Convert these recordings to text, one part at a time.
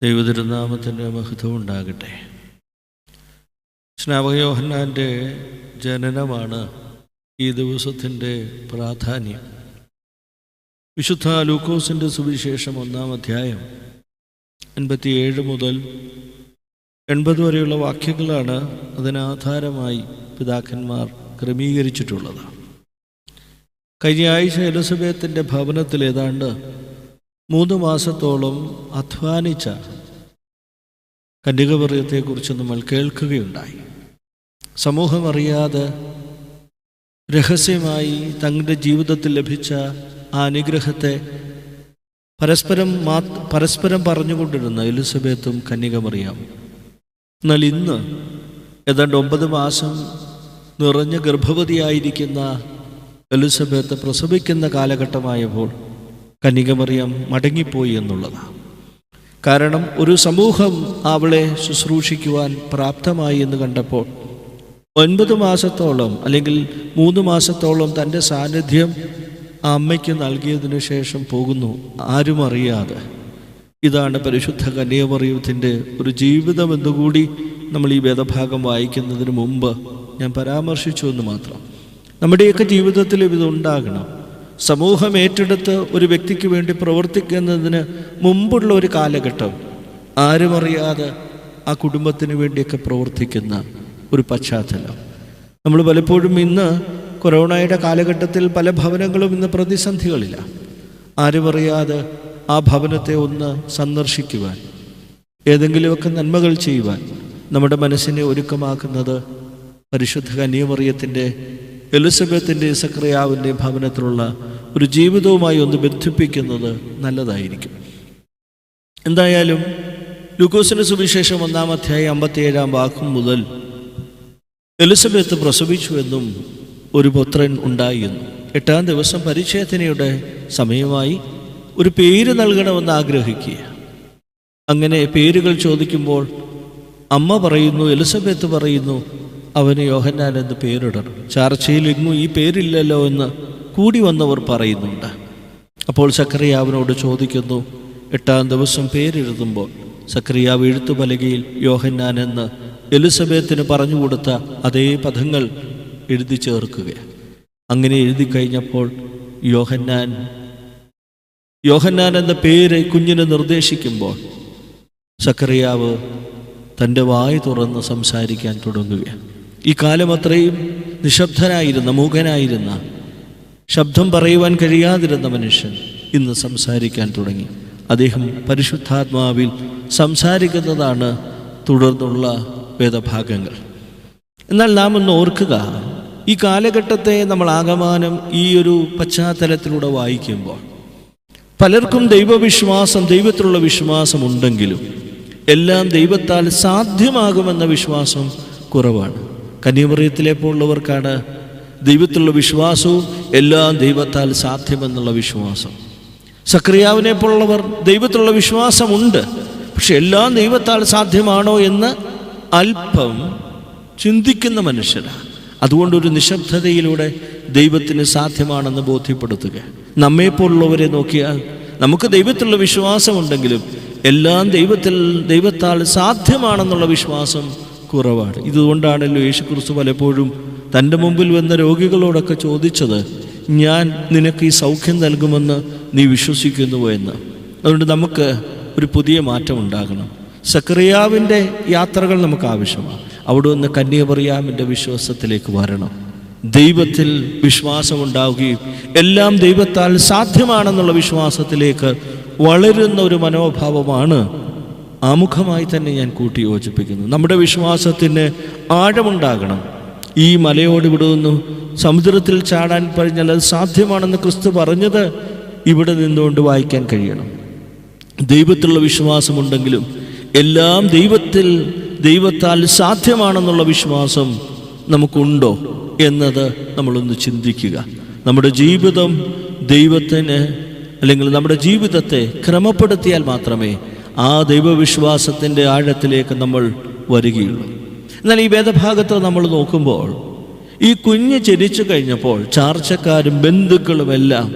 ദൈവതിരുനാമത്തിൻ്റെ മഹത്വം ഉണ്ടാകട്ടെ. സ്നാപക യോഹന്നാൻ്റെ ജനനമാണ് ഈ ദിവസത്തിൻ്റെ പ്രാധാന്യം. വിശുദ്ധ ലൂക്കോസിൻ്റെ സുവിശേഷം 1-ാം അധ്യായം 87 മുതൽ 80 വരെയുള്ള വാക്യങ്ങളാണ് അതിനാധാരമായി പിതാക്കന്മാർ ക്രമീകരിച്ചിട്ടുള്ളത്. കഴിഞ്ഞ ആഴ്ച എലിസബത്തിൻ്റെ ഭവനത്തിൽ ഏതാണ്ട് 3 മാസത്തോളം അധ്വാനിച്ച കന്യകമറിയത്തെക്കുറിച്ച് നമ്മൾ കേൾക്കുകയുണ്ടായി. സമൂഹം അറിയാതെ രഹസ്യമായി തങ്ങളുടെ ജീവിതത്തിൽ ലഭിച്ച ആ അനുഗ്രഹത്തെ പരസ്പരം പറഞ്ഞുകൊണ്ടിരുന്ന എലിസബത്തും കന്യകമറിയാം. എന്നാൽ ഇന്ന് ഏതാണ്ട് 9 മാസം നിറഞ്ഞ ഗർഭവതിയായിരിക്കുന്ന എലിസബത്ത് പ്രസവിക്കുന്ന കാലഘട്ടമായപ്പോൾ കന്യകമറിയം മടങ്ങിപ്പോയി എന്നുള്ളതാണ്. കാരണം ഒരു സമൂഹം അവളെ ശുശ്രൂഷിക്കുവാൻ പ്രാപ്തമായി എന്ന് കണ്ടപ്പോൾ 9 മാസത്തോളം അല്ലെങ്കിൽ 3 മാസത്തോളം തൻ്റെ സാന്നിധ്യം ആ അമ്മയ്ക്ക് നൽകിയതിനു ശേഷം പോകുന്നു, ആരും അറിയാതെ. ഇതാണ് പരിശുദ്ധ കന്യകമറിയത്തിൻ്റെ ഒരു ജീവിതം എന്നുകൂടി നമ്മൾ ഈ വേദഭാഗം വായിക്കുന്നതിന് മുമ്പ് ഞാൻ പരാമർശിച്ചു എന്ന് മാത്രം. നമ്മുടെയൊക്കെ ജീവിതത്തിലും ഇതുണ്ടാകണം. സമൂഹം ഏറ്റെടുത്ത് ഒരു വ്യക്തിക്ക് വേണ്ടി പ്രവർത്തിക്കുന്നതിന് മുമ്പുള്ള ഒരു കാലഘട്ടം, ആരും അറിയാതെ ആ കുടുംബത്തിന് വേണ്ടിയൊക്കെ പ്രവർത്തിക്കുന്ന ഒരു പശ്ചാത്തലം. നമ്മൾ പലപ്പോഴും ഇന്ന് കൊറോണയുടെ കാലഘട്ടത്തിൽ പല ഭവനങ്ങളും ഇന്ന് പ്രതിസന്ധികളിലാണ്. ആരും അറിയാതെ ആ ഭവനത്തെ ഒന്ന് സന്ദർശിക്കുവാൻ, ഏതെങ്കിലുമൊക്കെ നന്മകൾ ചെയ്യുവാൻ നമ്മുടെ മനസ്സിനെ ഒരുക്കമാക്കുന്നത് പരിശുദ്ധ കന്യകമറിയത്തിൻ്റെ എലിസബത്തിൻ്റെ സക്കറിയാവിൻ്റെ ഭവനത്തിലുള്ള ഒരു ജീവിതവുമായി ഒന്ന് ബന്ധിപ്പിക്കുന്നത് നല്ലതായിരിക്കും. എന്തായാലും ലൂക്കോസിൻ്റെ സുവിശേഷം 1-ാം അധ്യായം 57-ാം വാക്യം മുതൽ എലിസബത്ത് പ്രസവിച്ചുവെന്നും ഒരു പുത്രൻ ഉണ്ടായി എന്നും 8-ാം ദിവസം പരിച്ഛേദനയുടെ സമയമായി ഒരു പേര് നൽകണമെന്ന് ആഗ്രഹിക്കുക. അങ്ങനെ പേരുകൾ ചോദിക്കുമ്പോൾ അമ്മ പറയുന്നു, എലിസബത്ത് പറയുന്നു, അവന് യോഹന്നാൻ എന്ന് പേരിടണം. ചർച്ചയിൽ എങ്ങും ഈ പേരില്ലല്ലോ എന്ന് കൂടി വന്നവർ പറയുന്നുണ്ട്. അപ്പോൾ സക്കറിയാവിനോട് ചോദിക്കുന്നു. 8-ാം ദിവസം പേരെഴുതുമ്പോൾ സക്കറിയാവ് എഴുത്തുപലകയിൽ യോഹന്നാൻ എന്ന് എലിസബത്തിന് പറഞ്ഞുകൊടുത്ത അതേ പദങ്ങൾ എഴുതി ചേർക്കുക. അങ്ങനെ എഴുതി കഴിഞ്ഞപ്പോൾ യോഹന്നാൻ എന്ന പേര് കുഞ്ഞിനെ നിർദ്ദേശിക്കുമ്പോൾ സക്കറിയാവ് തൻ്റെ വായ് തുറന്ന് സംസാരിക്കാൻ തുടങ്ങുകയാണ്. ഈ കാലം അത്രയും നിശബ്ദനായിരുന്ന, മൂകനായിരുന്ന, ശബ്ദം പറയുവാൻ കഴിയാതിരുന്ന മനുഷ്യൻ ഇന്ന് സംസാരിക്കാൻ തുടങ്ങി. അദ്ദേഹം പരിശുദ്ധാത്മാവിൽ സംസാരിക്കുന്നതാണ് തുടർന്നുള്ള വേദഭാഗങ്ങൾ. എന്നാൽ നാം ഒന്ന് ഓർക്കുക, ഈ കാലഘട്ടത്തെ നമ്മൾ ആകമാനം ഈ ഒരു പശ്ചാത്തലത്തിലൂടെ വായിക്കുമ്പോൾ പലർക്കും ദൈവത്തിലുള്ള വിശ്വാസം ഉണ്ടെങ്കിലും എല്ലാം ദൈവത്താൽ സാധ്യമാകുമെന്ന വിശ്വാസം കുറവാണ്. കന്യകമറിയത്തിലെ പോലുള്ളവർക്കാണ് ദൈവത്തിലുള്ള വിശ്വാസവും എല്ലാം ദൈവത്താൽ സാധ്യമെന്നുള്ള വിശ്വാസം. സക്കറിയാവിനെ പോലുള്ളവർ ദൈവത്തിലുള്ള വിശ്വാസമുണ്ട്, പക്ഷെ എല്ലാം ദൈവത്താൽ സാധ്യമാണോ എന്ന് അല്പം ചിന്തിക്കുന്ന മനുഷ്യരാണ്. അതുകൊണ്ടൊരു നിശബ്ദതയിലൂടെ ദൈവത്തിന് സാധ്യമാണെന്ന് ബോധ്യപ്പെടുത്തുക. നമ്മെപ്പോലുള്ളവരെ നോക്കിയാൽ നമുക്ക് ദൈവത്തിലുള്ള വിശ്വാസമുണ്ടെങ്കിലും എല്ലാം ദൈവത്താൽ സാധ്യമാണെന്നുള്ള വിശ്വാസം കുറവാണ്. ഇതുകൊണ്ടാണല്ലോ യേശുക്രിസ്തു പലപ്പോഴും തൻ്റെ മുമ്പിൽ വന്ന രോഗികളോടൊക്കെ ചോദിച്ചത്, ഞാൻ നിനക്ക് ഈ സൗഖ്യം നൽകുമെന്ന് നീ വിശ്വസിക്കുന്നുവോ എന്ന്. അതുകൊണ്ട് നമുക്ക് ഒരു പുതിയ മാറ്റം ഉണ്ടാകണം. സക്കറിയാവിൻ്റെ യാത്രകൾ നമുക്ക് ആവശ്യമാണ്. അവിടെ നിന്ന് കന്യകമറിയാമിൻ്റെ വിശ്വാസത്തിലേക്ക് വരണം. ദൈവത്തിൽ വിശ്വാസമുണ്ടാവുകയും എല്ലാം ദൈവത്താൽ സാധ്യമാണെന്നുള്ള വിശ്വാസത്തിലേക്ക് വളരുന്ന ഒരു മനോഭാവമാണ് ആമുഖമായി തന്നെ ഞാൻ കൂട്ടി യോജിപ്പിക്കുന്നു. നമ്മുടെ വിശ്വാസത്തിന് ആഴമുണ്ടാകണം. ഈ മലയോട് ഇവിടെ നിന്ന് സമുദ്രത്തിൽ ചാടാൻ പറഞ്ഞാൽ അത് സാധ്യമാണെന്ന് ക്രിസ്തു പറഞ്ഞത് ഇവിടെ നിന്നുകൊണ്ട് വായിക്കാൻ കഴിയണം. ദൈവത്തിലുള്ള വിശ്വാസമുണ്ടെങ്കിലും എല്ലാം ദൈവത്താൽ സാധ്യമാണെന്നുള്ള വിശ്വാസം നമുക്കുണ്ടോ എന്നത് നമ്മളൊന്ന് ചിന്തിക്കുക. നമ്മുടെ ജീവിതം നമ്മുടെ ജീവിതത്തെ ക്രമപ്പെടുത്തിയാൽ മാത്രമേ ആ ദൈവവിശ്വാസത്തിൻ്റെ ആഴത്തിലേക്ക് നമ്മൾ വരികയുള്ളൂ. എന്നാൽ ഈ വേദഭാഗത്ത് നമ്മൾ നോക്കുമ്പോൾ ഈ കുഞ്ഞ് ജനിച്ചു കഴിഞ്ഞപ്പോൾ ചാർച്ചക്കാരും ബന്ധുക്കളുമെല്ലാം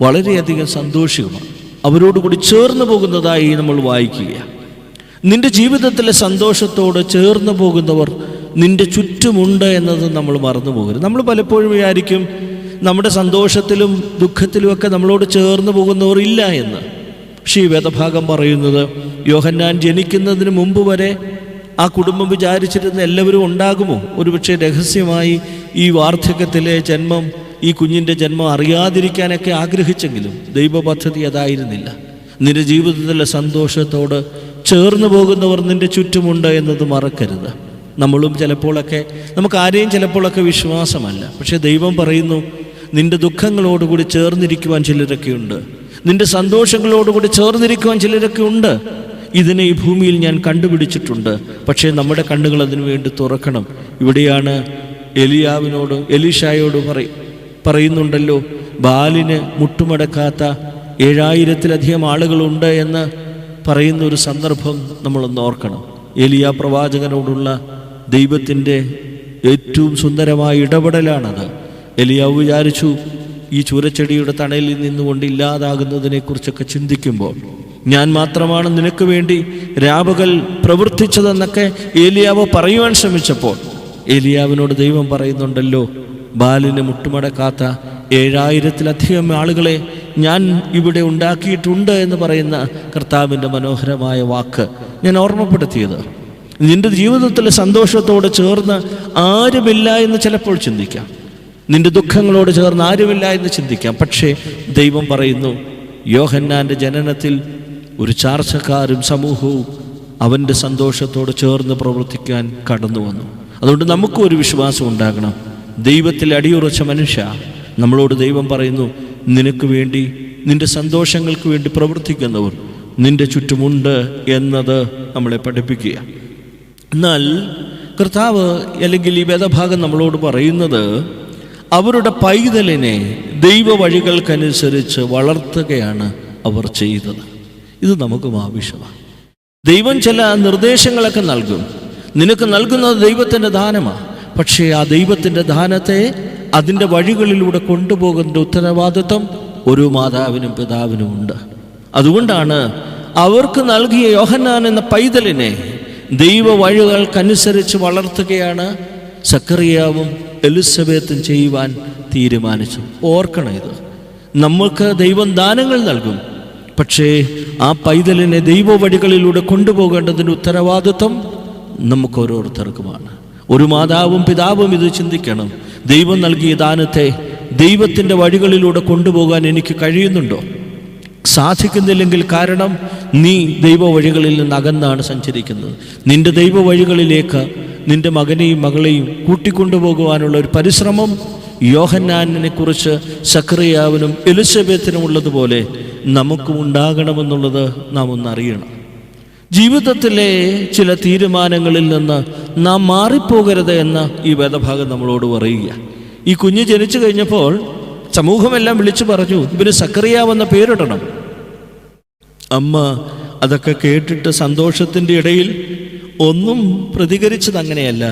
വളരെയധികം സന്തോഷിക്കുമാണ്. അവരോടുകൂടി ചേർന്ന് പോകുന്നതായി നമ്മൾ വായിക്കുക. നിന്റെ ജീവിതത്തിലെ സന്തോഷത്തോട് ചേർന്ന് പോകുന്നവർ നിന്റെ ചുറ്റുമുണ്ട് എന്നത് നമ്മൾ മറന്നു പോകരുത്. നമ്മൾ പലപ്പോഴും വിചാരിക്കും നമ്മുടെ സന്തോഷത്തിലും ദുഃഖത്തിലുമൊക്കെ നമ്മളോട് ചേർന്ന് പോകുന്നവർ ഇല്ല എന്ന്. പക്ഷേ ഈ വേദഭാഗം പറയുന്നത് യോഹന്നാൻ ജനിക്കുന്നതിന് മുമ്പ് വരെ ആ കുടുംബം വിചാരിച്ചിരുന്ന എല്ലാവരും ഉണ്ടാകുമോ? ഒരുപക്ഷെ രഹസ്യമായി ഈ വാർദ്ധക്യത്തിലെ ജന്മം, ഈ കുഞ്ഞിൻ്റെ ജന്മം അറിയാതിരിക്കാനൊക്കെ ആഗ്രഹിച്ചെങ്കിലും ദൈവപദ്ധതി അതായിരുന്നില്ല. നിന്റെ ജീവിതത്തിലെ സന്തോഷത്തോട് ചേർന്ന് പോകുന്നവർ നിന്റെ ചുറ്റുമുണ്ട് എന്നത് മറക്കരുത്. നമ്മളും ചിലപ്പോഴൊക്കെ, നമുക്ക് ആരെയും ചിലപ്പോഴൊക്കെ വിശ്വാസമല്ല. പക്ഷേ ദൈവം പറയുന്നു, നിന്റെ ദുഃഖങ്ങളോടുകൂടി ചേർന്നിരിക്കുവാൻ ചിലരൊക്കെ ഉണ്ട്, നിന്റെ സന്തോഷങ്ങളോടുകൂടി ചേർന്നിരിക്കുവാൻ ചിലരൊക്കെ ഉണ്ട്. ഇതിനെ ഈ ഭൂമിയിൽ ഞാൻ കണ്ടുപിടിച്ചിട്ടുണ്ട്. പക്ഷേ നമ്മുടെ കണ്ണുകൾ അതിനു വേണ്ടി തുറക്കണം. ഇവിടെയാണ് എലീശായോട് പറയുന്നുണ്ടല്ലോ, ബാലിന് മുട്ടുമടക്കാത്ത 7000-ലധികം ആളുകളുണ്ട് എന്ന് പറയുന്ന ഒരു സന്ദർഭം നമ്മളൊന്ന് ഓർക്കണം. ഏലിയാ പ്രവാചകനോടുള്ള ദൈവത്തിൻ്റെ ഏറ്റവും സുന്ദരമായ ഇടപെടലാണത്. എലിയാവ് വിചാരിച്ചു, ഈ ചൂരച്ചെടിയുടെ തണലിൽ നിന്നുകൊണ്ട് ഇല്ലാതാകുന്നതിനെക്കുറിച്ചൊക്കെ ചിന്തിക്കുമ്പോൾ ഞാൻ മാത്രമാണ് നിനക്ക് വേണ്ടി രാപകൽ പ്രവർത്തിച്ചതെന്നൊക്കെ ഏലിയാവ് പറയുവാൻ ശ്രമിച്ചപ്പോൾ ഏലിയാവിനോട് ദൈവം പറയുന്നുണ്ടല്ലോ, ബാലിന് മുട്ടുമടക്കാത്ത 7000-ലധികം ആളുകളെ ഞാൻ ഇവിടെ ഉണ്ടാക്കിയിട്ടുണ്ട് എന്ന് പറയുന്ന കർത്താവിൻ്റെ മനോഹരമായ വാക്ക് ഞാൻ ഓർമ്മപ്പെടുത്തിയത്. നിന്റെ ജീവിതത്തിലെ സന്തോഷത്തോട് ചേർന്ന് ആരുമില്ല എന്ന് ചിലപ്പോൾ ചിന്തിക്കാം, നിന്റെ ദുഃഖങ്ങളോട് ചേർന്ന് ആരുമില്ല എന്ന് ചിന്തിക്കാം. പക്ഷേ ദൈവം പറയുന്നു, യോഹന്നാൻ്റെ ജനനത്തിൽ ഒരു ചാർച്ചക്കാരും സമൂഹവും അവൻ്റെ സന്തോഷത്തോട് ചേർന്ന് പ്രവർത്തിക്കാൻ കടന്നു വന്നു. അതുകൊണ്ട് നമുക്കും ഒരു വിശ്വാസം ഉണ്ടാകണം. ദൈവത്തിൽ അടിയുറച്ച മനുഷ്യ, നമ്മളോട് ദൈവം പറയുന്നു, നിനക്ക് വേണ്ടി, നിന്റെ സന്തോഷങ്ങൾക്ക് വേണ്ടി പ്രവർത്തിക്കുന്നവർ നിന്റെ ചുറ്റുമുണ്ട് എന്നത് നമ്മളെ പഠിപ്പിക്കുക. എന്നാൽ കർത്താവ് അല്ലെങ്കിൽ ഈ വേദഭാഗം നമ്മളോട് പറയുന്നത്, അവരുടെ പൈതലിനെ ദൈവ വഴികൾക്കനുസരിച്ച് വളർത്തുകയാണ് അവർ ചെയ്തത്. ഇത് നമുക്കും ആവശ്യമാണ്. ദൈവം ചില നിർദ്ദേശങ്ങളൊക്കെ നൽകും. നിനക്ക് നൽകുന്നത് ദൈവത്തിൻ്റെ ദാനമാണ്. പക്ഷേ ആ ദൈവത്തിൻ്റെ ദാനത്തെ അതിൻ്റെ വഴികളിലൂടെ കൊണ്ടുപോകുന്ന ഉത്തരവാദിത്വം ഒരു മാതാവിനും പിതാവിനും ഉണ്ട്. അതുകൊണ്ടാണ് അവർക്ക് നൽകിയ യോഹന്നാൻ എന്ന പൈതലിനെ ദൈവ വഴികൾക്കനുസരിച്ച് വളർത്തുകയാണ് സക്കറിയാവും എലിസബത്തും ചെയ്യുവാൻ തീരുമാനിച്ചു. ഓർക്കണം, ഇത് നമ്മൾക്ക് ദൈവം ദാനങ്ങൾ നൽകും. പക്ഷേ ആ പൈതലിനെ ദൈവ വഴികളിലൂടെ കൊണ്ടുപോകേണ്ടതിൻ്റെ ഉത്തരവാദിത്വം നമുക്ക് ഓരോരുത്തർക്കുമാണ്. ഒരു മാതാവും പിതാവും ഇത് ചിന്തിക്കണം. ദൈവം നൽകിയ ദാനത്തെ ദൈവത്തിൻ്റെ വഴികളിലൂടെ കൊണ്ടുപോകാൻ എനിക്ക് കഴിയുന്നുണ്ടോ? സാധിക്കുന്നില്ലെങ്കിൽ കാരണം നീ ദൈവ വഴികളിൽ നിന്ന് അകന്നാണ് സഞ്ചരിക്കുന്നത്. നിന്റെ ദൈവ വഴികളിലേക്ക് നിന്റെ മകനെയും മകളെയും കൂട്ടിക്കൊണ്ടുപോകുവാനുള്ള ഒരു പരിശ്രമം യോഹന്നാനെ കുറിച്ച് സക്കറിയാവിനും എലിസബത്തിനും ഉള്ളതുപോലെ നമുക്കും ഉണ്ടാകണമെന്നുള്ളത് നാം ഒന്നറിയണം. ജീവിതത്തിലെ ചില തീരുമാനങ്ങളിൽ നിന്ന് നാം മാറിപ്പോകരുത് എന്ന് ഈ വേദഭാഗം നമ്മളോട് പറയുക. ഈ കുഞ്ഞ് ജനിച്ചു കഴിഞ്ഞപ്പോൾ സമൂഹമെല്ലാം വിളിച്ചു പറഞ്ഞു, ഇവന് സക്കറിയാവെന്ന പേരിടണം. അമ്മ അതൊക്കെ കേട്ടിട്ട് സന്തോഷത്തിൻ്റെ ഇടയിൽ ഒന്നും പ്രതികരിച്ചത് അങ്ങനെയല്ല.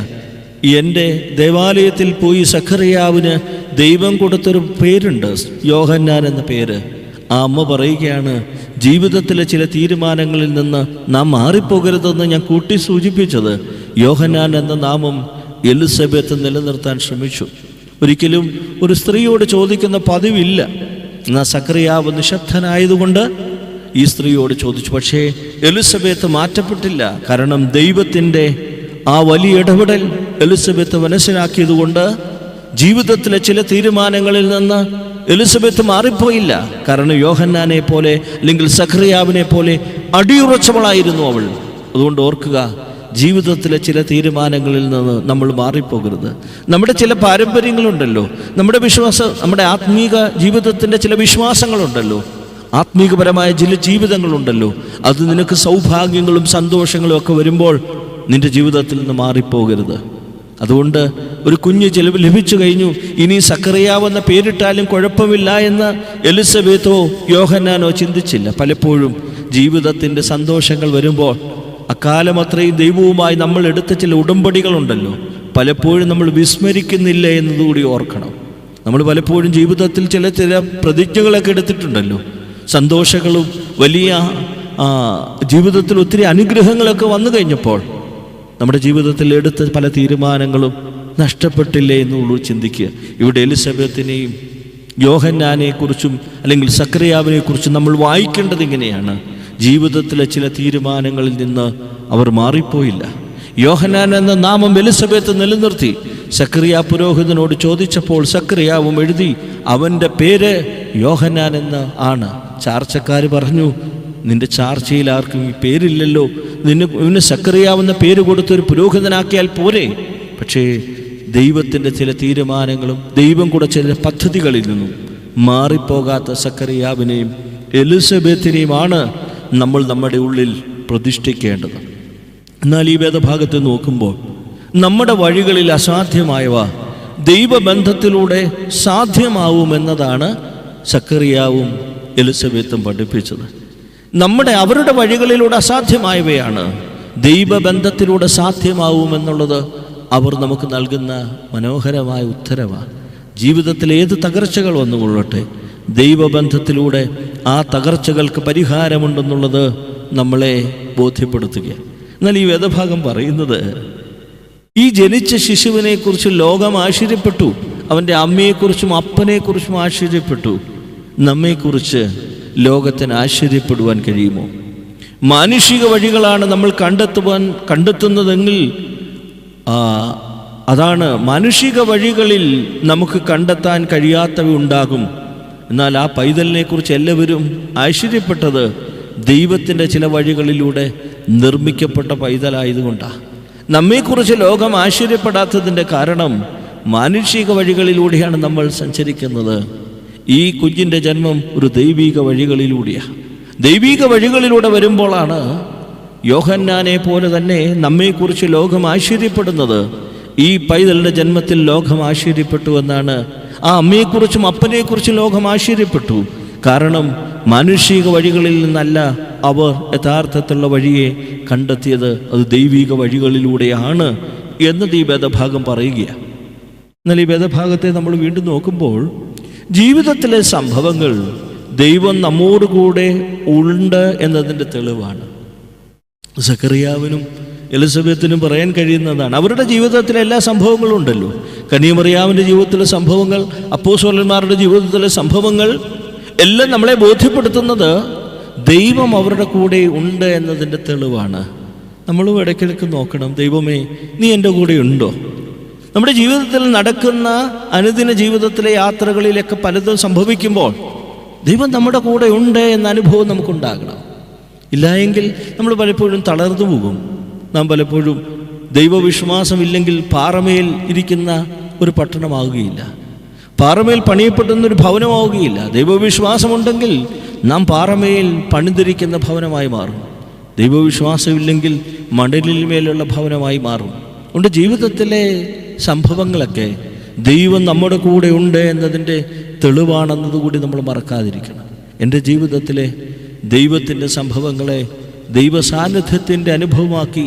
എൻ്റെ ദേവാലയത്തിൽ പോയി സക്കറിയാവിന് ദൈവം കൊടുത്തൊരു പേരുണ്ട്, യോഹന്നാൻ എന്ന പേര്. ആ അമ്മ പറയുകയാണ്, ജീവിതത്തിലെ ചില തീരുമാനങ്ങളിൽ നിന്ന് നാം മാറിപ്പോകരുതെന്ന് ഞാൻ കൂട്ടി സൂചിപ്പിച്ചത് യോഹന്നാൻ എന്ന നാമം എലിസബത്ത് നിലനിർത്താൻ ശ്രമിച്ചു. ഒരിക്കലും ഒരു സ്ത്രീയോട് ചോദിക്കുന്ന പതിവില്ല. എന്നാൽ സക്കറിയാവ് നിശബ്ദനായതുകൊണ്ട് ഈ സ്ത്രീയോട് ചോദിച്ചു. പക്ഷേ എലിസബത്ത് മാറ്റപ്പെട്ടില്ല. കാരണം ദൈവത്തിൻ്റെ ആ വലിയ ഇടപെടൽ എലിസബത്ത് മനസ്സിലാക്കിയതുകൊണ്ട് ജീവിതത്തിലെ ചില തീരുമാനങ്ങളിൽ നിന്ന് എലിസബത്ത് മാറിപ്പോയില്ല. കാരണം യോഹന്നാനെ പോലെ അല്ലെങ്കിൽ സക്കറിയാവിനെ പോലെ അടിയുറച്ചവളായിരുന്നു അവൾ. അതുകൊണ്ട് ഓർക്കുക, ജീവിതത്തിലെ ചില തീരുമാനങ്ങളിൽ നിന്ന് നമ്മൾ മാറിപ്പോകരുത്. നമ്മുടെ ചില പാരമ്പര്യങ്ങളുണ്ടല്ലോ, നമ്മുടെ ആത്മീക ജീവിതത്തിൻ്റെ ചില വിശ്വാസങ്ങളുണ്ടല്ലോ, ആത്മീകപരമായ ചില ജീവിതങ്ങളുണ്ടല്ലോ. അത് നിനക്ക് സൗഭാഗ്യങ്ങളും സന്തോഷങ്ങളും ഒക്കെ വരുമ്പോൾ നിന്റെ ജീവിതത്തിൽ നിന്ന് മാറിപ്പോകരുത്. അതുകൊണ്ട് ഒരു കുഞ്ഞ് ലഭിച്ചു കഴിഞ്ഞു, ഇനി സക്കറിയാവെന്ന പേരിട്ടാലും കുഴപ്പമില്ല എന്ന് എലിസബത്തോ യോഹന്നാനോ ചിന്തിച്ചില്ല. പലപ്പോഴും ജീവിതത്തിൻ്റെ സന്തോഷങ്ങൾ വരുമ്പോൾ അക്കാലം അത്രയും ദൈവവുമായി നമ്മൾ എടുത്ത ചില ഉടമ്പടികളുണ്ടല്ലോ, പലപ്പോഴും നമ്മൾ വിസ്മരിക്കുന്നില്ല എന്നതുകൂടി ഓർക്കണം. നമ്മൾ പലപ്പോഴും ജീവിതത്തിൽ ചില പ്രതിജ്ഞകളൊക്കെ എടുത്തിട്ടുണ്ടല്ലോ. സന്തോഷങ്ങളും വലിയ ജീവിതത്തിൽ ഒത്തിരി അനുഗ്രഹങ്ങളൊക്കെ വന്നു കഴിഞ്ഞപ്പോൾ നമ്മുടെ ജീവിതത്തിൽ എടുത്ത പല തീരുമാനങ്ങളും നഷ്ടപ്പെട്ടില്ലേ എന്നുള്ളൂ ചിന്തിക്കുക. ഇവിടെ എലിസബത്തിനെയും യോഹന്നാനെക്കുറിച്ചും അല്ലെങ്കിൽ സക്കറിയാവിനെക്കുറിച്ചും നമ്മൾ വായിക്കേണ്ടത് ഇങ്ങനെയാണ്. ജീവിതത്തിലെ ചില തീരുമാനങ്ങളിൽ നിന്ന് അവർ മാറിപ്പോയില്ല. യോഹന്നാൻ എന്ന നാമം എലിസബത്ത് നിലനിർത്തി. സക്കറിയ പുരോഹിതനോട് ചോദിച്ചപ്പോൾ സക്കറിയാവും എഴുതി അവൻ്റെ പേര് യോഹന്നാൻ എന്ന് ആണ്. ചാർച്ചക്കാർ പറഞ്ഞു, നിന്റെ ചാർച്ചയിൽ ആർക്കും ഈ പേരില്ലല്ലോ, ഇവന് സക്കറിയാവുന്ന പേര് കൊടുത്തൊരു പുരോഹിതനാക്കിയാൽ പോരെ. പക്ഷേ ദൈവത്തിൻ്റെ ചില തീരുമാനങ്ങളും ദൈവം കൂടെ ചില പദ്ധതികളിൽ നിന്നും മാറിപ്പോകാത്ത സക്കറിയാവിനെയും എലിസബത്തിനെയുമാണ് നമ്മൾ നമ്മുടെ ഉള്ളിൽ പ്രതിഷ്ഠിക്കേണ്ടത്. എന്നാൽ ഈ വേദഭാഗത്ത് നോക്കുമ്പോൾ നമ്മുടെ വഴികളിൽ അസാധ്യമായവ ദൈവബന്ധത്തിലൂടെ സാധ്യമാവുമെന്നതാണ് സക്കറിയാവും എലിസബത്തും പഠിപ്പിച്ചത്. അവരുടെ വഴികളിലൂടെ അസാധ്യമായവയാണ് ദൈവബന്ധത്തിലൂടെ സാധ്യമാവുമെന്നുള്ളത് അവർ നമുക്ക് നൽകുന്ന മനോഹരമായ ഉത്തരവാണ്. ജീവിതത്തിൽ ഏത് തകർച്ചകൾ വന്നുകൊള്ളട്ടെ, ദൈവബന്ധത്തിലൂടെ ആ തകർച്ചകൾക്ക് പരിഹാരമുണ്ടെന്നുള്ളത് നമ്മളെ ബോധ്യപ്പെടുത്തുക. എന്നാൽ ഈ വേദഭാഗം പറയുന്നത് ഈ ജനിച്ച ശിശുവിനെക്കുറിച്ച് ലോകം ആശ്ചര്യപ്പെട്ടു, അവൻ്റെ അമ്മയെക്കുറിച്ചും അപ്പനെക്കുറിച്ചും ആശ്ചര്യപ്പെട്ടു. നമ്മെക്കുറിച്ച് ലോകത്തിന് ആശ്ചര്യപ്പെടുവാൻ കഴിയുമോ? മാനുഷിക വഴികളാണ് നമ്മൾ കണ്ടെത്തുന്നതെങ്കിൽ അതാണ് മാനുഷിക വഴികളിൽ നമുക്ക് കണ്ടെത്താൻ കഴിയാത്തവ ഉണ്ടാകും. എന്നാൽ ആ പൈതലിനെക്കുറിച്ച് എല്ലാവരും ആശ്ചര്യപ്പെട്ടത് ദൈവത്തിൻ്റെ ചില വഴികളിലൂടെ നിർമ്മിക്കപ്പെട്ട പൈതലായതുകൊണ്ടാണ്. നമ്മെക്കുറിച്ച് ലോകം ആശ്ചര്യപ്പെടാത്തതിൻ്റെ കാരണം മാനുഷിക വഴികളിലൂടെയാണ് നമ്മൾ സഞ്ചരിക്കുന്നത്. ഈ കുഞ്ഞിൻ്റെ ജന്മം ഒരു ദൈവിക വഴികളിലൂടെയാണ്. ദൈവിക വഴികളിലൂടെ വരുമ്പോഴാണ് യോഹന്നാനെ പോലെ തന്നെ നമ്മെക്കുറിച്ച് ലോകം ആശ്ചര്യപ്പെടുന്നത്. ഈ പൈതലിൻ്റെ ജന്മത്തിൽ ലോകം ആശ്ചര്യപ്പെട്ടു എന്നാണ്. ആ അമ്മയെക്കുറിച്ചും അപ്പനെക്കുറിച്ചും ലോകം ആശ്ചര്യപ്പെട്ടു. കാരണം മാനുഷിക വഴികളിൽ നിന്നല്ല അവർ യഥാർത്ഥത്തിലുള്ള വഴിയെ കണ്ടെത്തിയത്, അത് ദൈവിക വഴികളിലൂടെയാണ് എന്നത് ഈ വേദഭാഗം പറയുകയാണ്. എന്നാൽ ഈ വേദഭാഗത്തെ നമ്മൾ വീണ്ടും നോക്കുമ്പോൾ ജീവിതത്തിലെ സംഭവങ്ങൾ ദൈവം നമ്മോടുകൂടെ ഉണ്ട് എന്നതിൻ്റെ തെളിവാണ്. സക്കറിയാവിനും എലിസബത്തിനും പറയാൻ കഴിയുന്നതാണ്. അവരുടെ ജീവിതത്തിലെ എല്ലാ സംഭവങ്ങളും ഉണ്ടല്ലോ. കന്യാമറിയാമിൻ്റെ ജീവിതത്തിലെ സംഭവങ്ങൾ, അപ്പോസ്തലന്മാരുടെ ജീവിതത്തിലെ സംഭവങ്ങൾ എല്ലാം നമ്മളെ ബോധ്യപ്പെടുത്തുന്നത് ദൈവം അവരുടെ കൂടെ ഉണ്ട് എന്നതിൻ്റെ തെളിവാണ്. നമ്മളും ഇടയ്ക്കിടയ്ക്ക് നോക്കണം, ദൈവമേ നീ എൻ്റെ കൂടെ ഉണ്ടോ? നമ്മുടെ ജീവിതത്തിൽ നടക്കുന്ന അനുദിന ജീവിതത്തിലെ യാത്രകളിലൊക്കെ പലതും സംഭവിക്കുമ്പോൾ ദൈവം നമ്മുടെ കൂടെ ഉണ്ട് എന്ന അനുഭവം നമുക്കുണ്ടാകണം. ഇല്ലായെങ്കിൽ നമ്മൾ പലപ്പോഴും തളർന്നു പോകും. നാം പലപ്പോഴും ദൈവവിശ്വാസമില്ലെങ്കിൽ പാറമേൽ ഇരിക്കുന്ന ഒരു പട്ടണമാവുകയില്ല, പാറമേൽ പണിയപ്പെടുന്നൊരു ഭവനമാവുകയില്ല. ദൈവവിശ്വാസമുണ്ടെങ്കിൽ നാം പാറമേൽ പണിതിരിക്കുന്ന ഭവനമായി മാറും. ദൈവവിശ്വാസമില്ലെങ്കിൽ മണലിൽ മേലുള്ള ഭവനമായി മാറും. അതുകൊണ്ട് ജീവിതത്തിലെ സംഭവങ്ങളൊക്കെ ദൈവം നമ്മുടെ കൂടെ ഉണ്ട് എന്നതിൻ്റെ തെളിവാണെന്നതുകൂടി നമ്മൾ മറക്കാതിരിക്കണം. എൻ്റെ ജീവിതത്തിലെ ദൈവത്തിൻ്റെ സംഭവങ്ങളെ ദൈവ സാന്നിധ്യത്തിൻ്റെ അനുഭവമാക്കി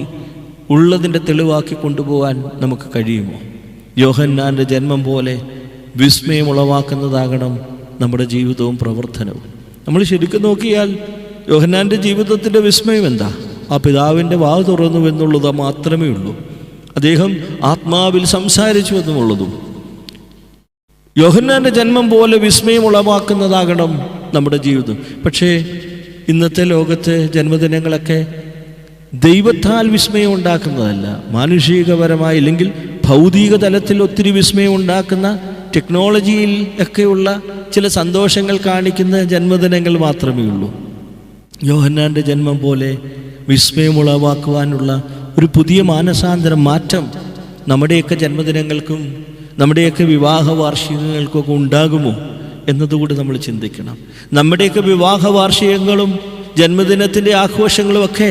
ഉള്ളതിൻ്റെ തെളിവാക്കി കൊണ്ടുപോകാൻ നമുക്ക് കഴിയുമോ? യോഹന്നാൻ്റെ ജന്മം പോലെ വിസ്മയമുളവാക്കുന്നതാകണം നമ്മുടെ ജീവിതവും പ്രവർത്തനവും. നമ്മൾ ശരിക്കും നോക്കിയാൽ യോഹന്നാൻ്റെ ജീവിതത്തിൻ്റെ വിസ്മയം എന്താ? ആ പിതാവിൻ്റെ വാവ് തുറന്നു എന്നുള്ളത് മാത്രമേ ഉള്ളൂ. അദ്ദേഹം ആത്മാവിൽ സംസാരിച്ചു എന്നുള്ളതും. യോഹന്നാൻ്റെ ജന്മം പോലെ വിസ്മയം ഉളവാക്കുന്നതാകണം നമ്മുടെ ജീവിതം. പക്ഷേ ഇന്നത്തെ ലോകത്തെ ജന്മദിനങ്ങളൊക്കെ ദൈവത്താൽ വിസ്മയം ഉണ്ടാക്കുന്നതല്ല, മാനുഷികപരമായി അല്ലെങ്കിൽ ഭൗതിക തലത്തിൽ ഒത്തിരി വിസ്മയം ഉണ്ടാക്കുന്ന ടെക്നോളജിയിൽ ഒക്കെയുള്ള ചില സന്തോഷങ്ങൾ കാണിക്കുന്ന ജന്മദിനങ്ങൾ മാത്രമേ ഉള്ളൂ. യോഹന്നാൻ്റെ ജന്മം പോലെ വിസ്മയം ഉളവാക്കുവാനുള്ള ഒരു പുതിയ മാനസാന്തരം, മാറ്റം നമ്മുടെയൊക്കെ ജന്മദിനങ്ങൾക്കും നമ്മുടെയൊക്കെ വിവാഹ വാർഷികങ്ങൾക്കൊക്കെ ഉണ്ടാകുമോ എന്നതുകൂടി നമ്മൾ ചിന്തിക്കണം. നമ്മുടെയൊക്കെ വിവാഹ വാർഷികങ്ങളും ജന്മദിനത്തിൻ്റെ ആഘോഷങ്ങളും ഒക്കെ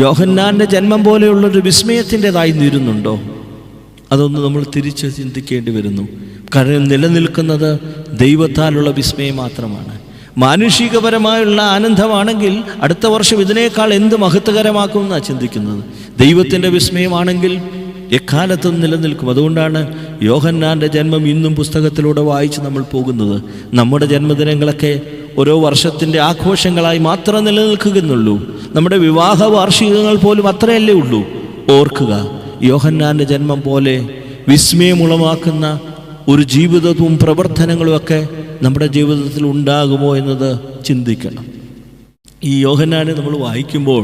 യോഹന്നാൻ്റെ ജന്മം പോലെയുള്ളൊരു വിസ്മയത്തിൻ്റെതായി തീരുന്നുണ്ടോ? അതൊന്ന് നമ്മൾ തിരിച്ച് ചിന്തിക്കേണ്ടി വരുന്നു. കാരണം നിലനിൽക്കുന്നത് ദൈവത്താലുള്ള വിസ്മയം മാത്രമാണ്. മാനുഷികപരമായുള്ള ആനന്ദമാണെങ്കിൽ അടുത്ത വർഷം ഇതിനേക്കാൾ എന്ത് മഹത്വകരമാക്കുമെന്നാണ് ചിന്തിക്കുന്നത്. ദൈവത്തിൻ്റെ വിസ്മയമാണെങ്കിൽ എക്കാലത്തും നിലനിൽക്കും. അതുകൊണ്ടാണ് യോഹന്നാൻ്റെ ജന്മം ഇന്നും പുസ്തകത്തിലൂടെ വായിച്ച് നമ്മൾ പോകുന്നത്. നമ്മുടെ ജന്മദിനങ്ങളൊക്കെ ഓരോ വർഷത്തിൻ്റെ ആഘോഷങ്ങളായി മാത്രം നിലനിൽക്കുന്നുള്ളൂ. നമ്മുടെ വിവാഹ വാർഷികങ്ങൾ പോലും അത്രയല്ലേ ഉള്ളൂ. ഓർക്കുക, യോഹന്നാൻ്റെ ജന്മം പോലെ വിസ്മയമുളവാക്കുന്ന ഒരു ജീവിതവും പ്രവർത്തനങ്ങളുമൊക്കെ നമ്മുടെ ജീവിതത്തിൽ ഉണ്ടാകുമോ എന്നത് ചിന്തിക്കണം. ഈ യോഹന്നാനെ നമ്മൾ വായിക്കുമ്പോൾ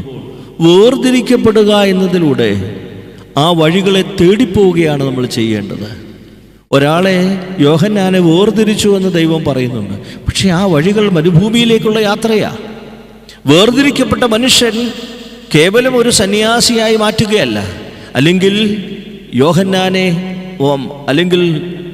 വേർതിരിക്കപ്പെടുക എന്നതിലൂടെ ആ വഴികളെ തേടിപ്പോവുകയാണ് നമ്മൾ ചെയ്യേണ്ടത്. ഒരാളെ യോഹന്നാനെ വേർതിരിച്ചു എന്ന് ദൈവം പറയുന്നുണ്ട്. പക്ഷേ ആ വഴികൾ മരുഭൂമിയിലേക്കുള്ള യാത്രയാണ്. വേർതിരിക്കപ്പെട്ട മനുഷ്യൻ കേവലം ഒരു സന്യാസിയായി മാറ്റുകയല്ല, അല്ലെങ്കിൽ യോഹന്നാനെ അല്ലെങ്കിൽ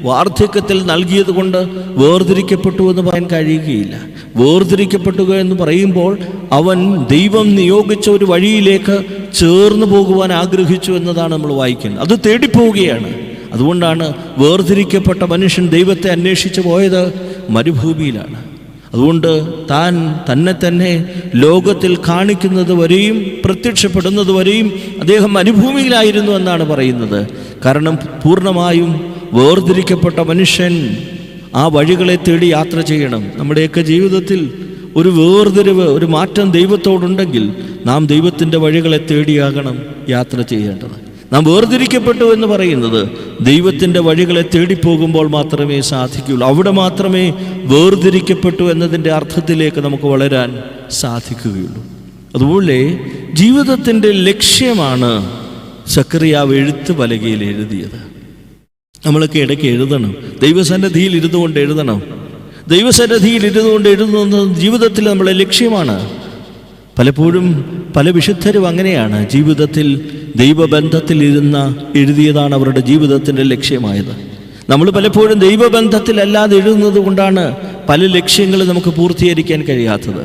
വാർദ്ധക്യത്തിൽ നൽകിയത് കൊണ്ട് വേർതിരിക്കപ്പെട്ടു എന്ന് പറയാൻ കഴിയുകയില്ല. വേർതിരിക്കപ്പെടുക എന്ന് പറയുമ്പോൾ അവൻ ദൈവം നിയോഗിച്ച ഒരു വഴിയിലേക്ക് ചേർന്ന് പോകുവാൻ ആഗ്രഹിച്ചു എന്നതാണ് നമ്മൾ വായിക്കുന്നത്. അത് തേടിപ്പോവുകയാണ്. അതുകൊണ്ടാണ് വേർതിരിക്കപ്പെട്ട മനുഷ്യൻ ദൈവത്തെ അന്വേഷിച്ച് പോയത് മരുഭൂമിയിലാണ്. അതുകൊണ്ട് താൻ തന്നെ ലോകത്തിൽ കാണിക്കുന്നത് വരെയും പ്രത്യക്ഷപ്പെടുന്നത് വരെയും അദ്ദേഹം മരുഭൂമിയിലായിരുന്നു എന്നാണ് പറയുന്നത്. കാരണം പൂർണ്ണമായും വേർതിരിക്കപ്പെട്ട മനുഷ്യൻ ആ വഴികളെ തേടി യാത്ര ചെയ്യണം. നമ്മുടെയൊക്കെ ജീവിതത്തിൽ ഒരു വേർതിരിവ്, ഒരു മാറ്റം ദൈവത്തോടുണ്ടെങ്കിൽ നാം ദൈവത്തിൻ്റെ വഴികളെ തേടിയാകണം യാത്ര ചെയ്യേണ്ടത്. നാം വേർതിരിക്കപ്പെട്ടു എന്ന് പറയുന്നത് ദൈവത്തിൻ്റെ വഴികളെ തേടിപ്പോകുമ്പോൾ മാത്രമേ സാധിക്കുകയുള്ളൂ. അവിടെ മാത്രമേ വേർതിരിക്കപ്പെട്ടു എന്നതിൻ്റെ അർത്ഥത്തിലേക്ക് നമുക്ക് വളരാൻ സാധിക്കുകയുള്ളൂ. അതുപോലെ ജീവിതത്തിൻ്റെ ലക്ഷ്യമാണ് സക്കറിയാവ് എഴുത്ത് പലകയിൽ എഴുതിയത്. നമ്മളൊക്കെ ഇടയ്ക്ക് എഴുതണം. ദൈവസന്നിധിയിൽ ഇരുന്നുകൊണ്ട് എഴുതണം. ദൈവസന്നിധിയിൽ ഇരുന്നുകൊണ്ട് എഴുതുന്നത് ജീവിതത്തിൽ നമ്മളെ ലക്ഷ്യമാണ്. പലപ്പോഴും പല വിശുദ്ധരും അങ്ങനെയാണ്. ജീവിതത്തിൽ ദൈവബന്ധത്തിൽ എഴുതിയതാണ് അവരുടെ ജീവിതത്തിൻ്റെ ലക്ഷ്യമായത്. നമ്മൾ പലപ്പോഴും ദൈവബന്ധത്തിലല്ലാതെ എഴുതുന്നത് കൊണ്ടാണ് പല ലക്ഷ്യങ്ങളും നമുക്ക് പൂർത്തീകരിക്കാൻ കഴിയാത്തത്.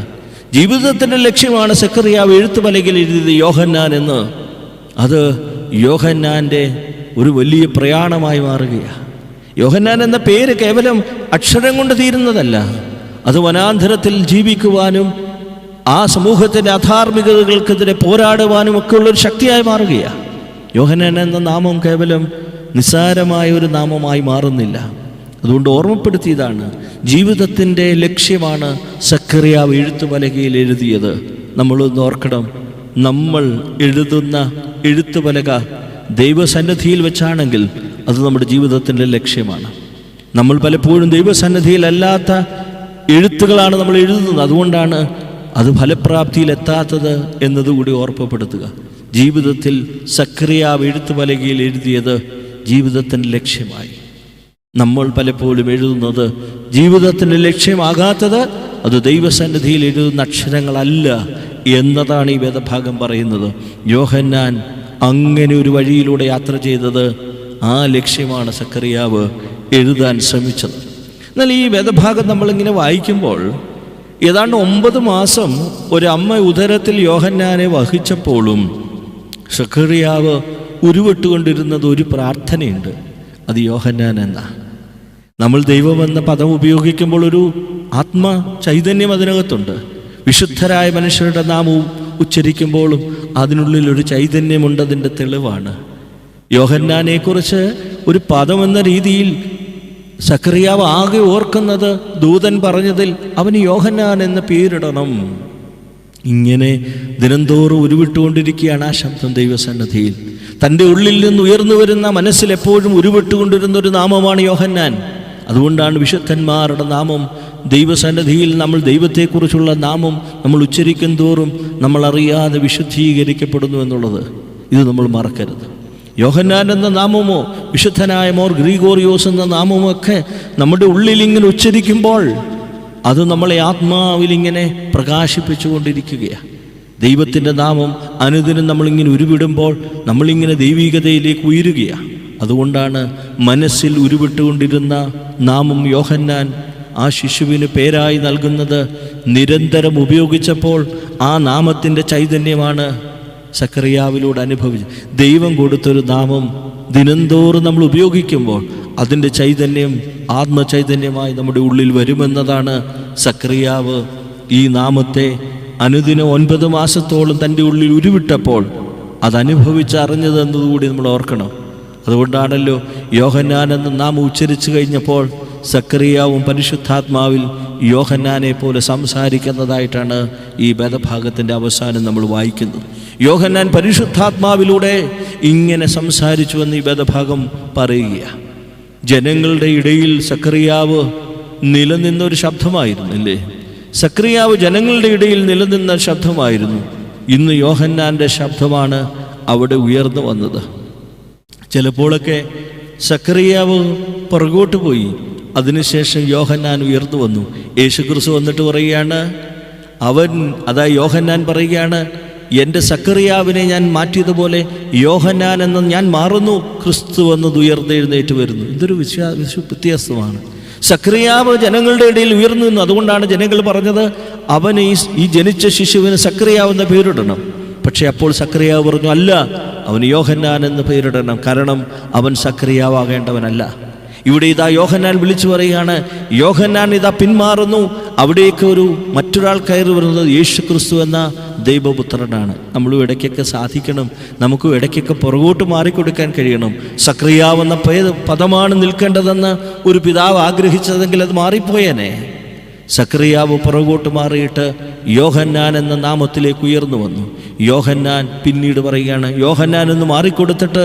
ജീവിതത്തിൻ്റെ ലക്ഷ്യമാണ് സക്കറിയാവ് എഴുത്തുപലകയിൽ എഴുതിയത് യോഹന്നാൻ എന്ന്. അത് യോഹന്നാൻ്റെ ഒരു വലിയ പ്രയാണമായി മാറുകയാണ്. യോഹന്നാൻ എന്ന പേര് കേവലം അക്ഷരം കൊണ്ട് തീരുന്നതല്ല, അത് വനാന്തരത്തിൽ ജീവിക്കുവാനും ആ സമൂഹത്തിൻ്റെ അധാർമികതകൾക്കെതിരെ പോരാടുവാനും ഒക്കെ ഉള്ളൊരു ശക്തിയായി മാറുകയാണ്. യോഹന്നാൻ എന്ന നാമം കേവലം നിസ്സാരമായ ഒരു നാമമായി മാറുന്നില്ല. അതുകൊണ്ട് ഓർമ്മപ്പെടുത്തിയതാണ്, ജീവിതത്തിൻ്റെ ലക്ഷ്യമാണ് സക്കറിയാവ് എഴുത്തുപലകയിൽ എഴുതിയത്. നമ്മളൊന്ന് ഓർക്കണം, നമ്മൾ എഴുതുന്ന എഴുത്തുപലക ദൈവസന്നിധിയിൽ വെച്ചാണെങ്കിൽ അത് നമ്മുടെ ജീവിതത്തിൻ്റെ ലക്ഷ്യമാണ്. നമ്മൾ പലപ്പോഴും ദൈവസന്നിധിയിലല്ലാത്ത എഴുത്തുകളാണ് നമ്മൾ എഴുതുന്നത്. അതുകൊണ്ടാണ് അത് ഫലപ്രാപ്തിയിലെത്താത്തത് എന്നതുകൂടി ഓർമ്മപ്പെടുത്തുക. ജീവിതത്തിൽ സക്കറിയാവ് എഴുത്തുപലകയിൽ എഴുതിയത് ജീവിതത്തിൻ്റെ ലക്ഷ്യമായി. നമ്മൾ പലപ്പോഴും എഴുതുന്നത് ജീവിതത്തിൻ്റെ ലക്ഷ്യമാകാത്തത് അത് ദൈവസന്നിധിയിൽ എഴുതുന്ന അക്ഷരങ്ങളല്ല എന്നതാണ് ഈ വേദഭാഗം പറയുന്നത്. യോഹന്നാൻ അങ്ങനെ ഒരു വഴിയിലൂടെ യാത്ര ചെയ്തത് ആ ലക്ഷ്യമാണ് സക്കറിയാവ് എഴുതാൻ ശ്രമിച്ചത്. എന്നാൽ ഈ വേദഭാഗം നമ്മളിങ്ങനെ വായിക്കുമ്പോൾ ഏതാണ്ട് 9 മാസം ഒരമ്മ ഉദരത്തിൽ യോഹന്നാനെ വഹിച്ചപ്പോഴും സക്കറിയാവ് ഉരുവിട്ടുകൊണ്ടിരുന്നത് ഒരു പ്രാർത്ഥനയുണ്ട്. അത് യോഹന്നാൻ എന്ന. നമ്മൾ ദൈവമെന്ന പദം ഉപയോഗിക്കുമ്പോൾ ഒരു ആത്മ ചൈതന്യം അതിനകത്തുണ്ട്. വിശുദ്ധരായ മനുഷ്യരുടെ നാമവും ഉച്ചരിക്കുമ്പോഴും അതിനുള്ളിലൊരു ചൈതന്യമുണ്ടതിൻ്റെ തെളിവാണ്. യോഹന്നാനെക്കുറിച്ച് ഒരു പദമെന്ന രീതിയിൽ സക്കറിയാവ് ആകെ ഓർക്കുന്നത് ദൂതൻ പറഞ്ഞതിൽ അവന് യോഹന്നാൻ എന്ന പേരിടണം. ഇങ്ങനെ ദിനംതോറും ഉരുവിട്ടുകൊണ്ടിരിക്കുകയാണ് ആ ശബ്ദം ദൈവസന്നിധിയിൽ. തൻ്റെ ഉള്ളിൽ നിന്ന് ഉയർന്നു വരുന്ന മനസ്സിൽ എപ്പോഴും ഉരുവിട്ടുകൊണ്ടിരുന്ന ഒരു നാമമാണ് യോഹന്നാൻ. അതുകൊണ്ടാണ് വിശുദ്ധന്മാരുടെ നാമം ദൈവസന്നിധിയിൽ നമ്മൾ ദൈവത്തെക്കുറിച്ചുള്ള നാമം നമ്മൾ ഉച്ചരിക്കും തോറും നമ്മൾ അറിയാതെ വിശുദ്ധീകരിക്കപ്പെടുന്നു എന്നുള്ളത്. ഇത് നമ്മൾ മറക്കരുത്. യോഹന്നാൻ എന്ന നാമമോ വിശുദ്ധനായ മോർ ഗ്രിഗോറിയോസ് എന്ന നാമമോ ഒക്കെ നമ്മുടെ ഉള്ളിലിങ്ങനെ ഉച്ചരിക്കുമ്പോൾ അത് നമ്മളെ ആത്മാവിലിങ്ങനെ പ്രകാശിപ്പിച്ചുകൊണ്ടിരിക്കുകയാണ്. ദൈവത്തിൻ്റെ നാമം അനുദിനം നമ്മളിങ്ങനെ ഉരുവിടുമ്പോൾ നമ്മളിങ്ങനെ ദൈവികതയിലേക്ക് ഉയരുകയാണ്. അതുകൊണ്ടാണ് മനസ്സിൽ ഉരുവിട്ടുകൊണ്ടിരുന്ന നാമം യോഹന്നാൻ ആ ശിശുവിന് പേരായി നൽകുന്നത്. നിരന്തരം ഉപയോഗിച്ചപ്പോൾ ആ നാമത്തിൻ്റെ ചൈതന്യമാണ് സക്കറിയാവിലൂടെ അനുഭവിച്ചത്. ദൈവം കൊടുത്തൊരു നാമം ദിനംതോറും നമ്മൾ ഉപയോഗിക്കുമ്പോൾ അതിൻ്റെ ചൈതന്യം ആത്മചൈതന്യമായി നമ്മുടെ ഉള്ളിൽ വരുമെന്നതാണ് സക്കറിയാവ് ഈ നാമത്തെ അനുദിനം 9 മാസത്തോളം തൻ്റെ ഉള്ളിൽ ഉരുവിട്ടപ്പോൾ അതനുഭവിച്ചറിഞ്ഞത് എന്നതുകൂടി നമ്മൾ ഓർക്കണം. അതുകൊണ്ടാണല്ലോ യോഹന്നാൻ എന്ന നാമം ഉച്ചരിച്ചു കഴിഞ്ഞപ്പോൾ സക്കറിയാവും പരിശുദ്ധാത്മാവിൽ യോഹന്നാനെ പോലെ സംസാരിക്കുന്നതായിട്ടാണ് ഈ വേദഭാഗത്തിൻ്റെ അവസാനം നമ്മൾ വായിക്കുന്നത്. യോഹന്നാൻ പരിശുദ്ധാത്മാവിലൂടെ ഇങ്ങനെ സംസാരിച്ചുവെന്ന് ഈ വേദഭാഗം പറയുകയാണ്. ജനങ്ങളുടെ ഇടയിൽ സക്കറിയാവ് നിലനിന്നൊരു ശബ്ദമായിരുന്നു അല്ലേ? സക്കറിയാവ് ജനങ്ങളുടെ ഇടയിൽ നിലനിന്ന ശബ്ദമായിരുന്നു. ഇന്ന് യോഹന്നാൻ്റെ ശബ്ദമാണ് അവിടെ ഉയർന്നു വന്നത്. ചിലപ്പോഴൊക്കെ സക്കറിയാവ് പുറകോട്ട് പോയി, അതിനുശേഷം യോഹന്നാൻ ഉയർന്നു വന്നു. യേശുക്രിസ്തു വന്നിട്ട് പറയുകയാണ്, യോഹന്നാൻ പറയുകയാണ്, എൻ്റെ സക്കറിയാവിനെ ഞാൻ മാറ്റിയതുപോലെ യോഹന്നാൻ എന്ന് ഞാൻ മാറുന്നു, ക്രിസ്തു വന്നത് ഉയർന്നെഴുന്നേറ്റ് വരുന്നു. ഇതൊരു വ്യത്യാസമാണ്. സക്കറിയാവ് ജനങ്ങളുടെ ഇടയിൽ ഉയർന്നു നിന്നു. അതുകൊണ്ടാണ് ജനങ്ങൾ പറഞ്ഞത് അവന് ഈ ജനിച്ച ശിശുവിന് സക്കറിയാവ് എന്ന പേരിടണം. പക്ഷെ അപ്പോൾ സക്കറിയാവ് പറഞ്ഞു, അല്ല, അവന് യോഹന്നാൻ എന്ന് പേരിടണം, കാരണം അവൻ സക്കറിയാവാകേണ്ടവനല്ല. ഇവിടെ ഇതാ യോഹന്നാൻ വിളിച്ചു പറയുകയാണ്, യോഹന്നാൻ ഇതാ പിന്മാറുന്നു, അവിടേക്ക് മറ്റൊരാൾ കയറി വരുന്നത് യേശുക്രിസ്തു എന്ന ദൈവപുത്രനാണ്. നമ്മളും ഇടയ്ക്കൊക്കെ സാധിക്കണം, നമുക്കും ഇടയ്ക്കൊക്കെ പുറകോട്ട് മാറിക്കൊടുക്കാൻ കഴിയണം. സക്കറിയാവ് എന്ന പദമാണ് നിൽക്കേണ്ടതെന്ന് ഒരു പിതാവ് ആഗ്രഹിച്ചതെങ്കിൽ അത് മാറിപ്പോയേനെ. സക്കറിയാവ് പുറകോട്ട് മാറിയിട്ട് യോഹന്നാൻ എന്ന നാമത്തിലേക്ക് ഉയർന്നു വന്നു. യോഹന്നാൻ പിന്നീട് പറയുകയാണ്, യോഹന്നാൻ എന്ന് മാറിക്കൊടുത്തിട്ട്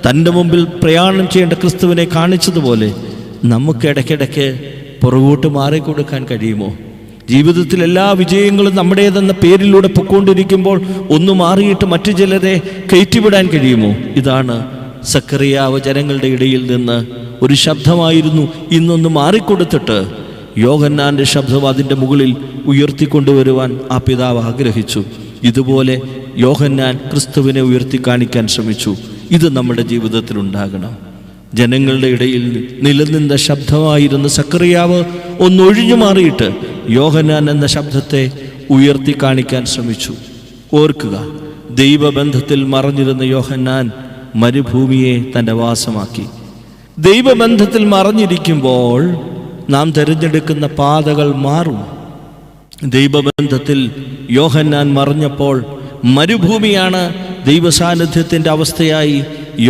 തൻ്റെ മുമ്പിൽ പ്രയാണം ചെയ്യേണ്ട ക്രിസ്തുവിനെ കാണിച്ചതുപോലെ നമുക്ക് ഇടയ്ക്കിടയ്ക്ക് പുറകോട്ട് മാറിക്കൊടുക്കാൻ കഴിയുമോ? ജീവിതത്തിൽ എല്ലാ വിജയങ്ങളും നമ്മുടേതെന്ന പേരിലൂടെ പൊയ്ക്കൊണ്ടിരിക്കുമ്പോൾ ഒന്ന് മാറിയിട്ട് മറ്റു ചിലരെ കയറ്റിവിടാൻ കഴിയുമോ? ഇതാണ് സക്കറിയാവ് ജനങ്ങളുടെ ഇടയിൽ നിന്ന് ഒരു ശബ്ദമായിരുന്നു. ഇന്നൊന്ന് മാറിക്കൊടുത്തിട്ട് യോഹന്നാൻ്റെ ശബ്ദം അതിൻ്റെ മുകളിൽ ഉയർത്തിക്കൊണ്ടുവരുവാൻ ആ പിതാവ് ആഗ്രഹിച്ചു. ഇതുപോലെ യോഹന്നാൻ ക്രിസ്തുവിനെ ഉയർത്തി കാണിക്കാൻ ശ്രമിച്ചു. ഇത് നമ്മുടെ ജീവിതത്തിൽ ഉണ്ടാകണം. ജനങ്ങളുടെ ഇടയിൽ നിലനിന്ന ശബ്ദമായിരുന്ന സക്കറിയാവ് ഒന്നൊഴിഞ്ഞു മാറിയിട്ട് യോഹന്നാൻ എന്ന ശബ്ദത്തെ ഉയർത്തി കാണിക്കാൻ ശ്രമിച്ചു. ഓർക്കുക, ദൈവബന്ധത്തിൽ മറഞ്ഞിരുന്ന യോഹന്നാൻ മരുഭൂമിയെ തൻ്റെ വാസമാക്കി. ദൈവബന്ധത്തിൽ മറഞ്ഞിരിക്കുമ്പോൾ നാം തിരഞ്ഞെടുക്കുന്ന പാതകൾ മാറും. ദൈവബന്ധത്തിൽ യോഹന്നാൻ മറഞ്ഞപ്പോൾ മരുഭൂമിയാണ് ദൈവസാന്നിധ്യത്തിൻ്റെ അവസ്ഥയായി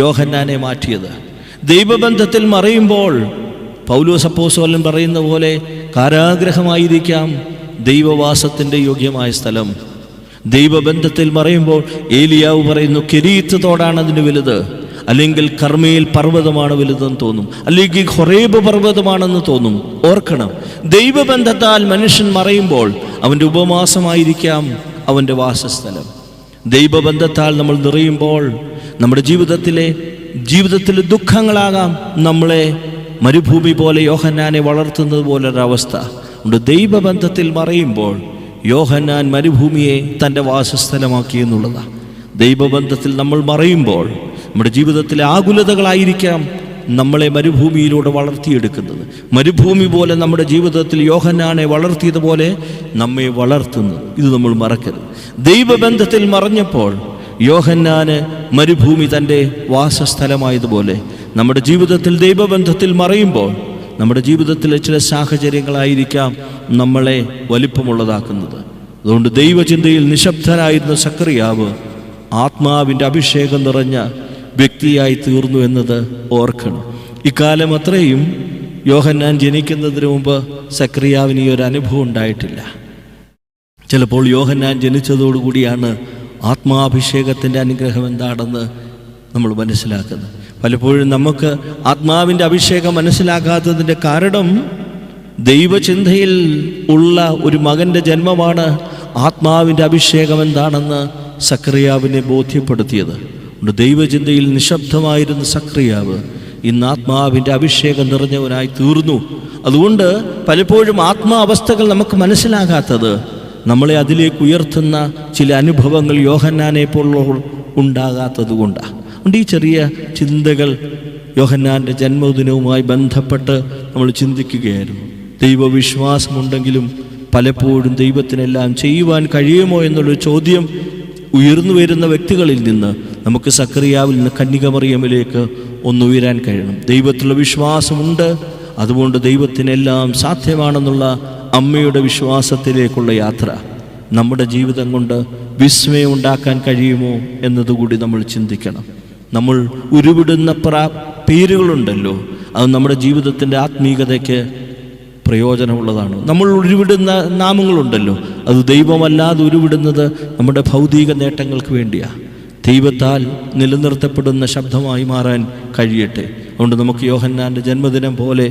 യോഹന്നാനെ മാറ്റിയത്. ദൈവബന്ധത്തിൽ മറയുമ്പോൾ പൗലോസ് അപ്പോസ്തലൻ പറയുന്ന പോലെ കാരാഗ്രഹമായിരിക്കാം ദൈവവാസത്തിൻ്റെ യോഗ്യമായ സ്ഥലം. ദൈവബന്ധത്തിൽ മറയുമ്പോൾ ഏലിയാവ് പറയുന്നു, കെരീത്ത് തോടാണ് അതിന് വലുത്, അല്ലെങ്കിൽ കർമ്മേൽ പർവ്വതമാണ് വലുതെന്ന് തോന്നും, അല്ലെങ്കിൽ ഹൊറേബ് പർവ്വതമാണെന്ന് തോന്നും. ഓർക്കണം, ദൈവബന്ധത്താൽ മനുഷ്യൻ മറയുമ്പോൾ അവൻ്റെ ഉപവാസമായിരിക്കാം അവൻ്റെ വാസസ്ഥലം. ദൈവബന്ധത്താൽ നമ്മൾ നിറയുമ്പോൾ നമ്മുടെ ജീവിതത്തിലെ ദുഃഖങ്ങളാകാം നമ്മളെ മരുഭൂമി പോലെ യോഹന്നാനെ വളർത്തുന്നത് പോലൊരവസ്ഥ ഉണ്ട്. ദൈവബന്ധത്തിൽ മറയുമ്പോൾ യോഹന്നാൻ മരുഭൂമിയെ തൻ്റെ വാസസ്ഥലമാക്കി എന്നുള്ളതാണ്. ദൈവബന്ധത്തിൽ നമ്മൾ മറയുമ്പോൾ നമ്മുടെ ജീവിതത്തിലെ ആകുലതകളായിരിക്കാം നമ്മളെ മരുഭൂമിയിലൂടെ വളർത്തിയെടുക്കുന്നത്. മരുഭൂമി പോലെ നമ്മുടെ ജീവിതത്തിൽ യോഹന്നാനെ വളർത്തിയതുപോലെ നമ്മെ വളർത്തുന്നത്. ഇത് നമ്മൾ മറക്കരുത്. ദൈവബന്ധത്തിൽ മറഞ്ഞപ്പോൾ യോഹന്നാന് മരുഭൂമി തൻ്റെ വാസസ്ഥലമായതുപോലെ നമ്മുടെ ജീവിതത്തിൽ ദൈവബന്ധത്തിൽ മറയുമ്പോൾ നമ്മുടെ ജീവിതത്തിലെ ചില സാഹചര്യങ്ങളായിരിക്കാം നമ്മളെ വലിപ്പമുള്ളതാക്കുന്നത്. അതുകൊണ്ട് ദൈവചിന്തയിൽ നിശബ്ദനായിരുന്ന സക്കറിയാവ് ആത്മാവിൻ്റെ അഭിഷേകം നിറഞ്ഞ വ്യക്തിയായി തീർന്നു എന്നത് ഓർക്കണം. ഇക്കാലം അത്രയും യോഹന്നാൻ ജനിക്കുന്നതിന് മുമ്പ് സക്കറിയാവിന് ഈ ഒരു അനുഭവം ഉണ്ടായിട്ടില്ല. ചിലപ്പോൾ യോഹന്നാൻ ജനിച്ചതോടുകൂടിയാണ് ആത്മാഭിഷേകത്തിൻ്റെ അനുഗ്രഹം എന്താണെന്ന് നമ്മൾ മനസ്സിലാക്കുന്നത്. പലപ്പോഴും നമുക്ക് ആത്മാവിൻ്റെ അഭിഷേകം മനസ്സിലാക്കാത്തതിൻ്റെ കാരണം ദൈവചിന്തയിൽ ഉള്ള ഒരു മകൻ്റെ ജന്മമാണ് ആത്മാവിൻ്റെ അഭിഷേകം എന്താണെന്ന് സക്കറിയാവിനെ ബോധ്യപ്പെടുത്തിയത്. ദൈവചിന്തയിൽ നിശബ്ദമായിരുന്ന സക്കറിയാവ് ഇന്ന് ആത്മാവിൻ്റെ അഭിഷേകം നിറഞ്ഞവനായി തീർന്നു. അതുകൊണ്ട് പലപ്പോഴും ആത്മാവസ്ഥകൾ നമുക്ക് മനസ്സിലാകാത്തത് നമ്മളെ അതിലേക്ക് ഉയർത്തുന്ന ചില അനുഭവങ്ങൾ യോഹന്നാനെ പോലുള്ളവർ ഉണ്ടാകാത്തത് കൊണ്ടാണ്. അതുകൊണ്ട് ഈ ചെറിയ ചിന്തകൾ യോഹന്നാൻ്റെ ജന്മദിനവുമായി ബന്ധപ്പെട്ട് നമ്മൾ ചിന്തിക്കുകയായിരുന്നു. ദൈവവിശ്വാസമുണ്ടെങ്കിലും പലപ്പോഴും ദൈവത്തിനെല്ലാം ചെയ്യുവാൻ കഴിയുമോ എന്നുള്ളൊരു ചോദ്യം ഉയർന്നു വരുന്ന വ്യക്തികളിൽ നിന്ന് നമുക്ക് സക്കറിയാവിൽ നിന്ന് കന്യകമറിയമിലേക്ക് ഒന്നുയരാൻ കഴിയണം. ദൈവത്തിലുള്ള വിശ്വാസമുണ്ട്, അതുകൊണ്ട് ദൈവത്തിനെല്ലാം സാധ്യമാണെന്നുള്ള അമ്മയുടെ വിശ്വാസത്തിലേക്കുള്ള യാത്ര നമ്മുടെ ജീവിതം കൊണ്ട് വിസ്മയം ഉണ്ടാക്കാൻ കഴിയുമോ എന്നതുകൂടി നമ്മൾ ചിന്തിക്കണം. നമ്മൾ ഉരുവിടുന്ന പേരുകളുണ്ടല്ലോ, അത് നമ്മുടെ ജീവിതത്തിൻ്റെ ആത്മീയതയ്ക്ക് പ്രയോജനമുള്ളതാണ്. നമ്മൾ ഉരുവിടുന്ന നാമങ്ങളുണ്ടല്ലോ, അത് ദൈവമല്ലാതെ ഉരുവിടുന്നത് നമ്മുടെ ഭൗതിക നേട്ടങ്ങൾക്ക് വേണ്ടിയാണ്. ദൈവത്താൽ നിലനിർത്തപ്പെടുന്ന ശബ്ദമായി മാറാൻ കഴിയട്ടെ. അതുകൊണ്ട് നമുക്ക് യോഹന്നാൻ്റെ ജന്മദിനം പോലെ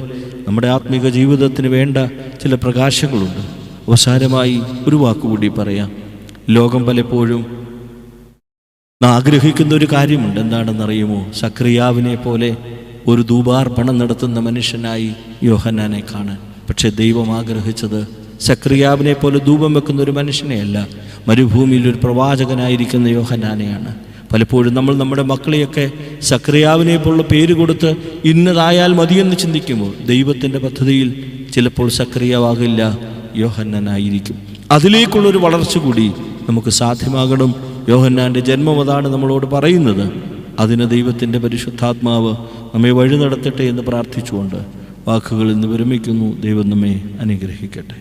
നമ്മുടെ ആത്മീക ജീവിതത്തിന് വേണ്ട ചില പ്രകാശങ്ങളുണ്ട്. അവസാനമായി ഒരു വാക്കുകൂടി പറയാം. ലോകം പലപ്പോഴും ആഗ്രഹിക്കുന്ന ഒരു കാര്യമുണ്ട്. എന്താണെന്നറിയുമോ? സക്രിയാവിനെ പോലെ ഒരു ധൂപാർപ്പണം നടത്തുന്ന മനുഷ്യനായി യോഹന്നാനെ കാണാൻ. പക്ഷെ ദൈവം ആഗ്രഹിച്ചത് സക്രിയാവിനെ പോലെ ധൂപം വെക്കുന്ന ഒരു മനുഷ്യനെയല്ല, മരുഭൂമിയിൽ ഒരു പ്രവാചകനായിരിക്കുന്ന യോഹന്നാനെയാണ്. പലപ്പോഴും നമ്മൾ നമ്മുടെ മക്കളെയൊക്കെ സക്രിയാവിനെ പോലുള്ള പേര് കൊടുത്ത് ഇന്നതായാൽ മതിയെന്ന് ചിന്തിക്കുമ്പോൾ ദൈവത്തിൻ്റെ പദ്ധതിയിൽ ചിലപ്പോൾ സക്രിയാവാകില്ല, യോഹന്നാനായിരിക്കും. അതിലേക്കുള്ളൊരു വളർച്ച കൂടി നമുക്ക് സാധ്യമാകണം. യോഹന്നാൻ്റെ ജന്മം അതാണ് നമ്മളോട് പറയുന്നത്. അതിന് ദൈവത്തിൻ്റെ പരിശുദ്ധാത്മാവ് നമ്മെ വഴി നടത്തട്ടെ എന്ന് പ്രാർത്ഥിച്ചുകൊണ്ട് വാക്കുകൾ ഇന്ന് വിരമിക്കുന്നു. ദൈവം നമ്മെ അനുഗ്രഹിക്കട്ടെ.